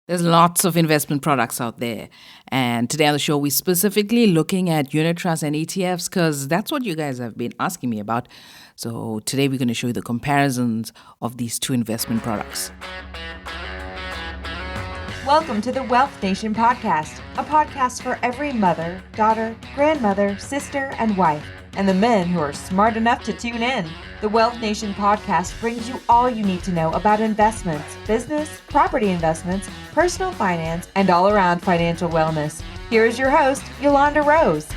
There's lots of investment products out there. And today on the show, we're specifically looking at unit trusts and ETFs because that's what you guys have been asking me about. So today we're going to show you the comparisons of these two investment products. Welcome to the Wealth Nation podcast, a podcast for every mother, daughter, grandmother, sister, and wife, and the men who are smart enough to tune in. The Wealth Nation podcast brings you all you need to know about investments, business, property investments, personal finance, and all-around financial wellness. Here is your host, Yolanda Rose.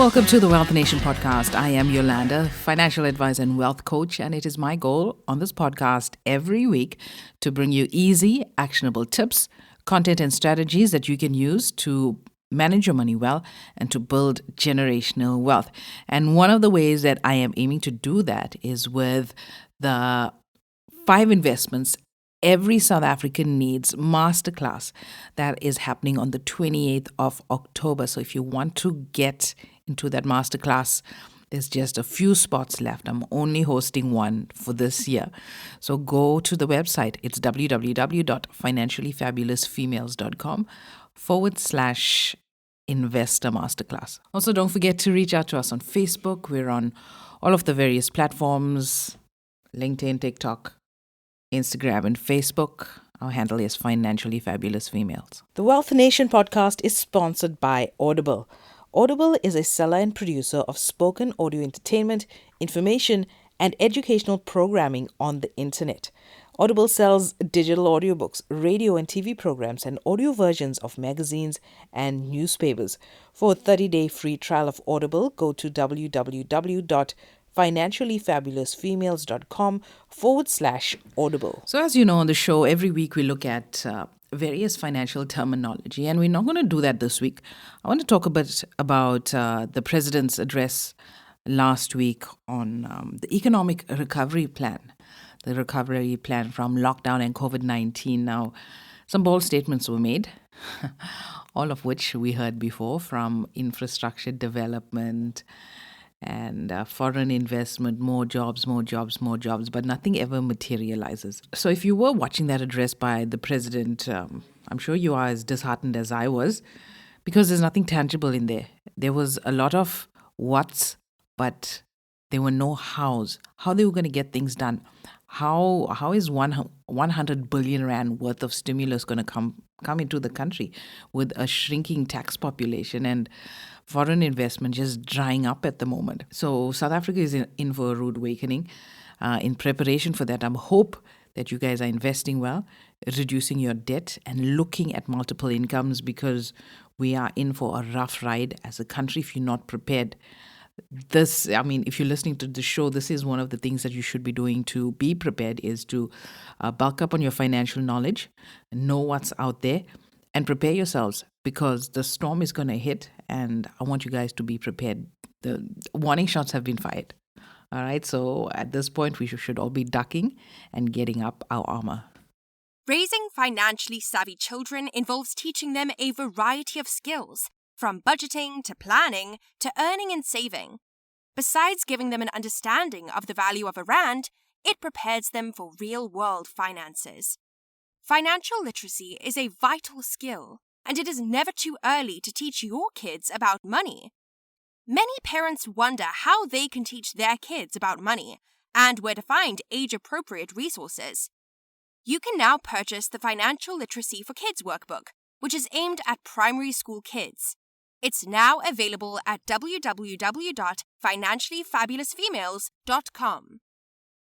Welcome to the Wealth Nation podcast. I am Yolanda, financial advisor and wealth coach, and it is my goal on this podcast every week to bring you easy, actionable tips, content, and strategies that you can use to manage your money well and to build generational wealth. And one of the ways that I am aiming to do that is with the 5 investments every South African needs masterclass that is happening on the 28th of October. So if you want to get into that masterclass, there's just a few spots left. I'm only hosting one for this year. So go to the website. It's www.financiallyfabulous.com/investor masterclass. Also, don't forget to reach out to us on Facebook. We're on all of the various platforms, LinkedIn, TikTok, Instagram, and Facebook. Our handle is Financially Fabulous Females. The Wealth Nation podcast is sponsored by Audible. Audible is a seller and producer of spoken audio entertainment, information, and educational programming on the internet. Audible sells digital audiobooks, radio and TV programs, and audio versions of magazines and newspapers. For a 30-day free trial of Audible, go to www.financiallyfabulousfemales.com/audible. So as you know, on the show, every week we look at various financial terminology, and we're not going to do that this week. I want to talk a bit about the president's address last week on the economic recovery plan, the recovery plan from lockdown and COVID-19. Now, some bold statements were made, all of which we heard before, from infrastructure development and foreign investment, more jobs, but nothing ever materializes. So if you were watching that address by the president, I'm sure you are as disheartened as I was, because there's nothing tangible in there. There was a lot of what's, but there were no hows, how they were going to get things done. How is 100 billion rand worth of stimulus going to come into the country with a shrinking tax population and foreign investment just drying up at the moment? So South Africa is in for a rude awakening. In preparation for that, I hope that you guys are investing well, reducing your debt, and looking at multiple incomes, because we are in for a rough ride as a country if you're not prepared. If you're listening to the show, this is one of the things that you should be doing to be prepared, is to bulk up on your financial knowledge, know what's out there, and prepare yourselves, because the storm is going to hit, and I want you guys to be prepared. The warning shots have been fired. All right, so at this point, we should all be ducking and getting up our armor. Raising financially savvy children involves teaching them a variety of skills, from budgeting to planning to earning and saving. Besides giving them an understanding of the value of a rand, it prepares them for real-world finances. Financial literacy is a vital skill, and it is never too early to teach your kids about money. Many parents wonder how they can teach their kids about money and where to find age-appropriate resources. You can now purchase the Financial Literacy for Kids workbook, which is aimed at primary school kids. It's now available at www.financiallyfabulousfemales.com.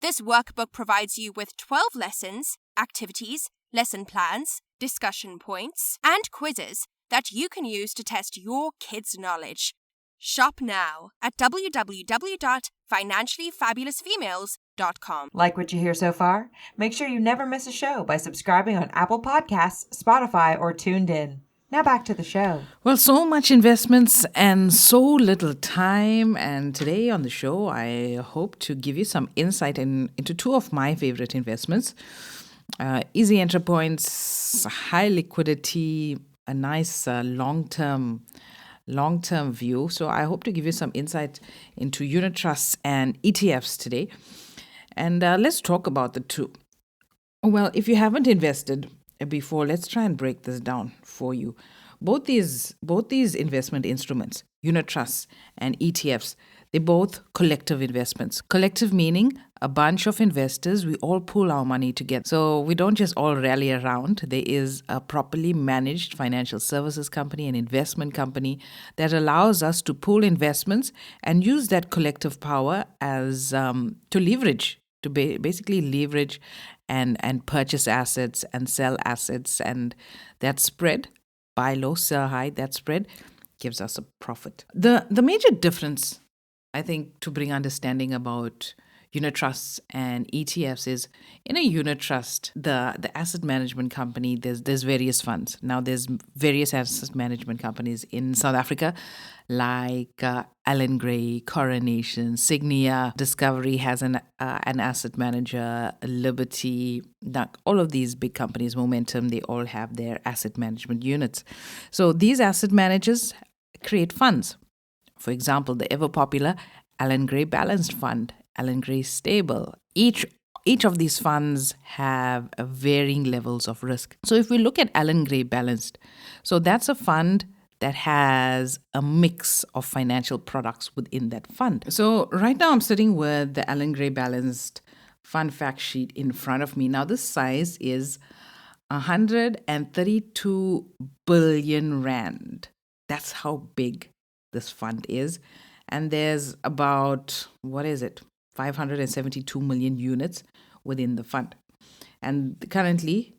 This workbook provides you with 12 lessons, activities, lesson plans, discussion points, and quizzes that you can use to test your kids' knowledge. Shop now at www.financiallyfabulousfemales.com. Like what you hear so far? Make sure you never miss a show by subscribing on Apple Podcasts, Spotify, or Tuned In. Now back to the show. Well, so much investments and so little time. And today on the show, I hope to give you some insight into 2 of my favorite investments. Easy entry points, high liquidity, a nice long-term view. So I hope to give you some insight into unit trusts and ETFs today. And let's talk about the two. Well, if you haven't invested before, let's try and break this down for you. Both these investment instruments, unit trusts and ETFs, they're both collective investments. Collective meaning a bunch of investors, we all pool our money together. So we don't just all rally around. There is a properly managed financial services company, an investment company that allows us to pool investments and use that collective power as to leverage, to basically leverage and purchase assets and sell assets, and that spread, buy low, sell high, that spread gives us a profit. The major difference, I think, to bring understanding about unit trusts and ETFs is, in a unit trust, the asset management company, there's various funds. Now there's various asset management companies in South Africa, like Allan Gray, Coronation, Signia, Discovery has an asset manager, Liberty. Now, all of these big companies, Momentum, they all have their asset management units. So these asset managers create funds. For example, the ever popular Allan Gray Balanced Fund, Allan Gray Stable. Each of these funds have varying levels of risk. So if we look at Allan Gray Balanced, so that's a fund that has a mix of financial products within that fund. So right now I'm sitting with the Allan Gray Balanced Fund fact sheet in front of me. Now this size is 132 billion rand. That's how big this fund is. And there's about, 572 million units within the fund. And currently,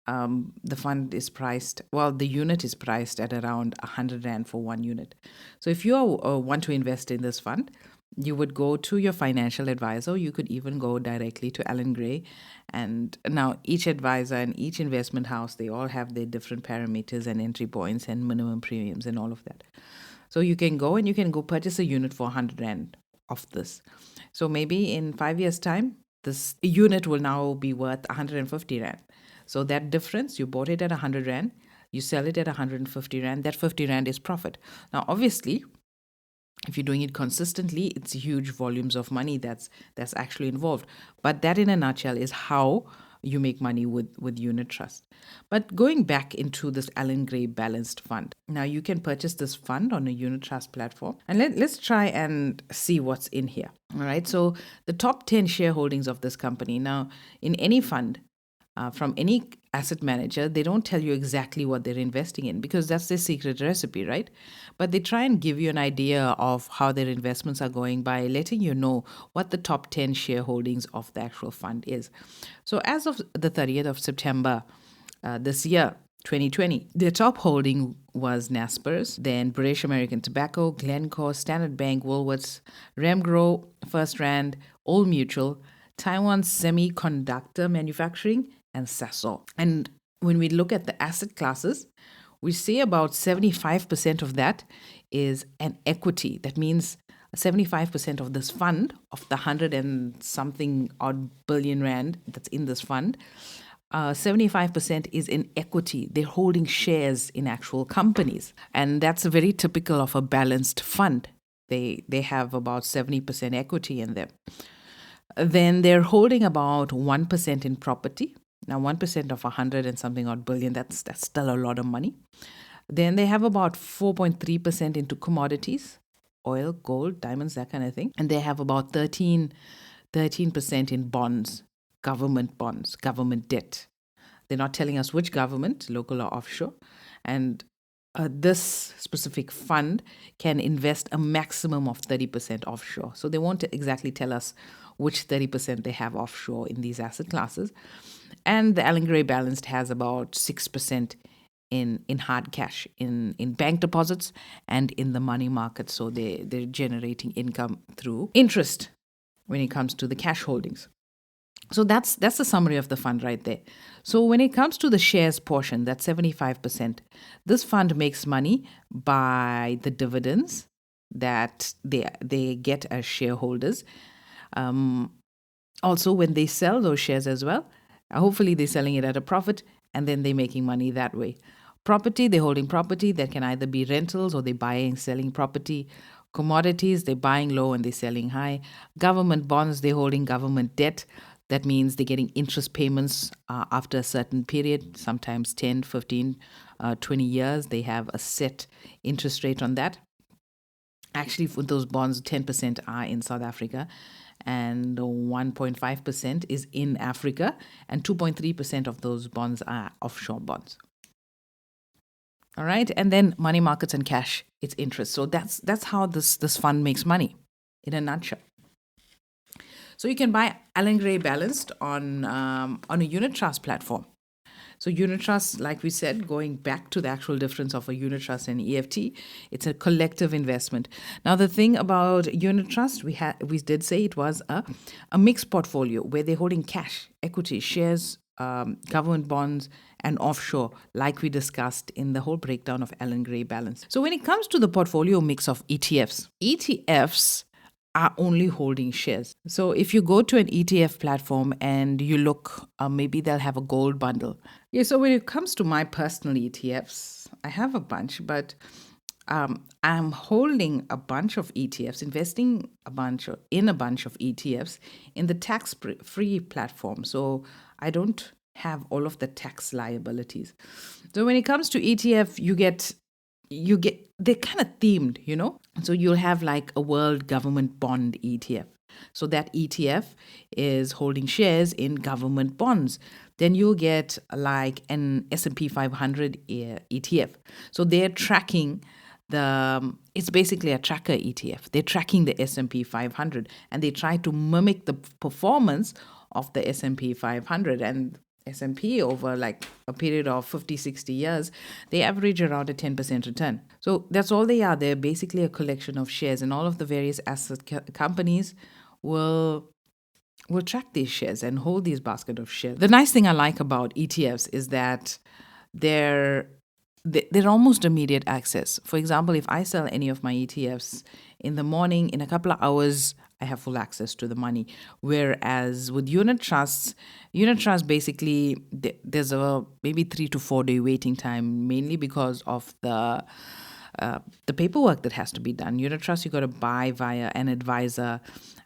the fund is priced, the unit is priced at around 100 Rand for one unit. So if you want to invest in this fund, you would go to your financial advisor. You could even go directly to Allan Gray. And now each advisor and each investment house, they all have their different parameters and entry points and minimum premiums and all of that. So you can go purchase a unit for 100 Rand of this. So maybe in 5 years' time, this unit will now be worth 150 Rand. So that difference, you bought it at 100 Rand, you sell it at 150 Rand, that 50 Rand is profit. Now, obviously, if you're doing it consistently, it's huge volumes of money that's actually involved. But that in a nutshell is how you make money with unit trust. But going back into this Allan Gray Balanced Fund, now you can purchase this fund on a unit trust platform. And let's try and see what's in here. All right. So the top 10 shareholdings of this company. Now, in any fund, from any asset manager, they don't tell you exactly what they're investing in because that's their secret recipe, right? But they try and give you an idea of how their investments are going by letting you know what the top 10 shareholdings of the actual fund is. So as of the 30th of September this year, 2020, their top holding was Naspers, then British American Tobacco, Glencore, Standard Bank, Woolworths, Remgro, First Rand, Old Mutual, Taiwan Semiconductor Manufacturing, and Sasol. And when we look at the asset classes, we see about 75% of that is an equity. That means 75% of this fund, of the 100 and something odd billion rand that's in this fund, 75% is in equity. They're holding shares in actual companies. And that's very typical of a balanced fund. They have about 70% equity in them. Then they're holding about 1% in property. Now, 1% of 100 and something odd billion, that's still a lot of money. Then they have about 4.3% into commodities, oil, gold, diamonds, that kind of thing. And they have about 13% in bonds, government debt. They're not telling us which government, local or offshore. And this specific fund can invest a maximum of 30% offshore. So they won't exactly tell us which 30% they have offshore in these asset classes. And the Allan Gray Balanced has about 6% in hard cash, in bank deposits and in the money market. So they're generating income through interest when it comes to the cash holdings. So that's the summary of the fund right there. So when it comes to the shares portion, that's 75%. This fund makes money by the dividends that they get as shareholders. Also, when they sell those shares as well, hopefully they're selling it at a profit and then they're making money that way. Property, they're holding property that can either be rentals or they're buying, selling property. Commodities, they're buying low and they're selling high. Government bonds, they're holding government debt. That means they're getting interest payments after a certain period, sometimes 10, 15, 20 years. They have a set interest rate on that. Actually, for those bonds, 10% are in South Africa, and 1.5% is in Africa, and 2.3% of those bonds are offshore bonds. All right, and then money markets and cash, it's interest. So that's how this fund makes money, in a nutshell. So you can buy Allen Gray Balanced on a unit trust platform. So unit trust, like we said, going back to the actual difference of a unit trust and EFT, it's a collective investment. Now, the thing about unit trust, we did say it was a mixed portfolio where they're holding cash, equity, shares, government bonds, and offshore, like we discussed in the whole breakdown of Allen Gray Balance. So when it comes to the portfolio mix of ETFs are only holding shares. So if you go to an ETF platform and you look, maybe they'll have a gold bundle. Yeah, so when it comes to my personal ETFs, I have a bunch, but I'm holding a bunch of ETFs, investing in a bunch of ETFs in the tax-free platform. So I don't have all of the tax liabilities. So when it comes to ETF, they're kind of themed, So you'll have like a world government bond ETF. So that ETF is holding shares in government bonds. Then you'll get like an S&P 500 ETF. So they're tracking it's basically a tracker ETF. They're tracking the S&P 500 and they try to mimic the performance of the S&P 500. And S&P over like a period of 50, 60 years, they average around a 10% return. So that's all they are. They're basically a collection of shares, and all of the various asset companies will track these shares and hold these basket of shares. The nice thing I like about ETFs is that they're almost immediate access. For example, if I sell any of my ETFs in the morning, in a couple of hours, I have full access to the money. Whereas with unit trusts basically there's a maybe 3 to 4 day waiting time, mainly because of the paperwork that has to be done. Unit trust, you got to buy via an advisor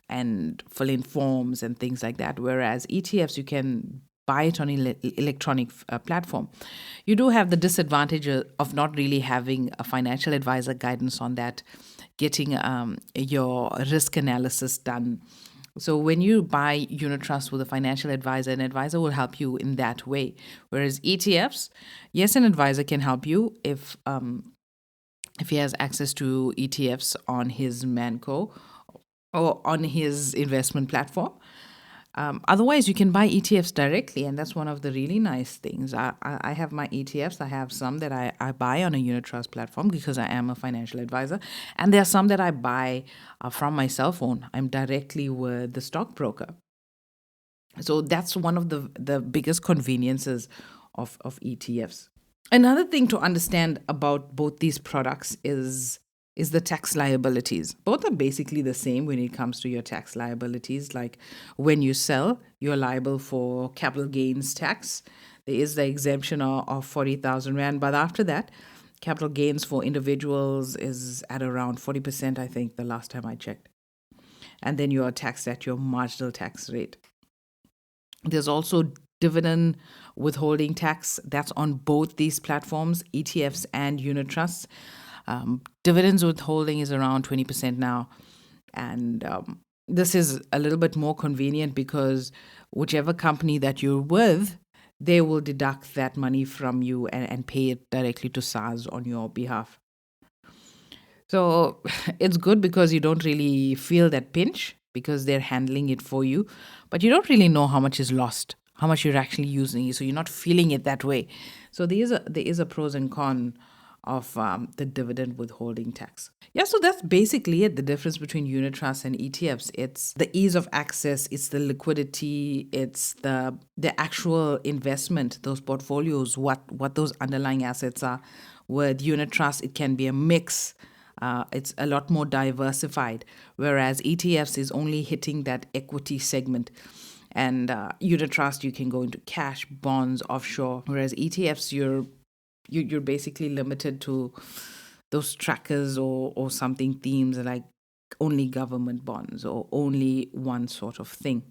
and fill in forms and things like that. Whereas ETFs, you can buy it on electronic platform. You do have the disadvantage of not really having a financial advisor guidance on that, getting your risk analysis done. So when you buy unit trust with a financial advisor, an advisor will help you in that way. Whereas ETFs, yes, an advisor can help you if he has access to ETFs on his Manco or on his investment platform. Otherwise, you can buy ETFs directly, and that's one of the really nice things. I have my ETFs. I have some that I buy on a unit trust platform because I am a financial advisor, and there are some that I buy from my cell phone. I'm directly with the stockbroker. So that's one of the biggest conveniences of ETFs. Another thing to understand about both these products is the tax liabilities. Both are basically the same when it comes to your tax liabilities. Like when you sell, you're liable for capital gains tax. There is the exemption of 40,000 Rand. But after that, capital gains for individuals is at around 40%, I think, the last time I checked. And then you are taxed at your marginal tax rate. There's also dividend withholding tax. That's on both these platforms, ETFs and unit trusts. Dividends withholding is around 20% now. And this is a little bit more convenient because whichever company that you're with, they will deduct that money from you and pay it directly to SARS on your behalf. So it's good because you don't really feel that pinch because they're handling it for you, but you don't really know how much is lost, how much you're actually using it. So you're not feeling it that way. So there is a pros and cons of the dividend withholding tax. Yeah, so that's basically it, the difference between unit trusts and ETFs. It's the ease of access, it's the liquidity, it's the actual investment, those portfolios, what those underlying assets are. With unit trust, it can be a mix. It's a lot more diversified, whereas ETFs is only hitting that equity segment. And unit trust, you can go into cash, bonds, offshore, whereas ETFs, you're basically limited to those trackers or something themes like only government bonds or only one sort of thing.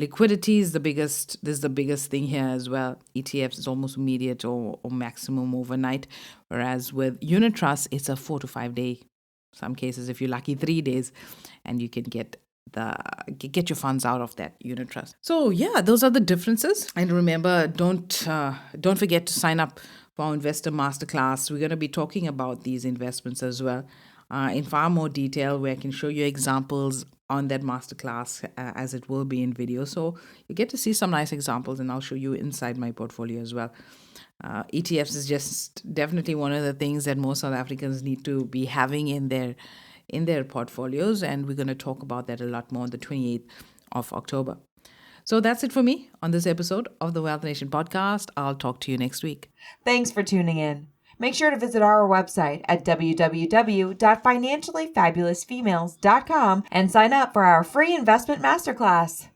Liquidity is the biggest. This is the biggest thing here as well. ETFs is almost immediate or maximum overnight, whereas with unit trusts, it's a 4 to 5 day. Some cases, if you're lucky, 3 days, and you can get your funds out of that unit trust. So yeah, those are the differences. And remember, don't forget to sign up for our investor masterclass. We're going to be talking about these investments as well in far more detail, where I can show you examples on that masterclass as it will be in video. So you get to see some nice examples, and I'll show you inside my portfolio as well. ETFs is just definitely one of the things that most South Africans need to be having in their portfolios, and we're going to talk about that a lot more on the 28th of October. So that's it for me on this episode of the Wealth Nation podcast. I'll talk to you next week. Thanks for tuning in. Make sure to visit our website at www.financiallyfabulousfemales.com and sign up for our free investment masterclass.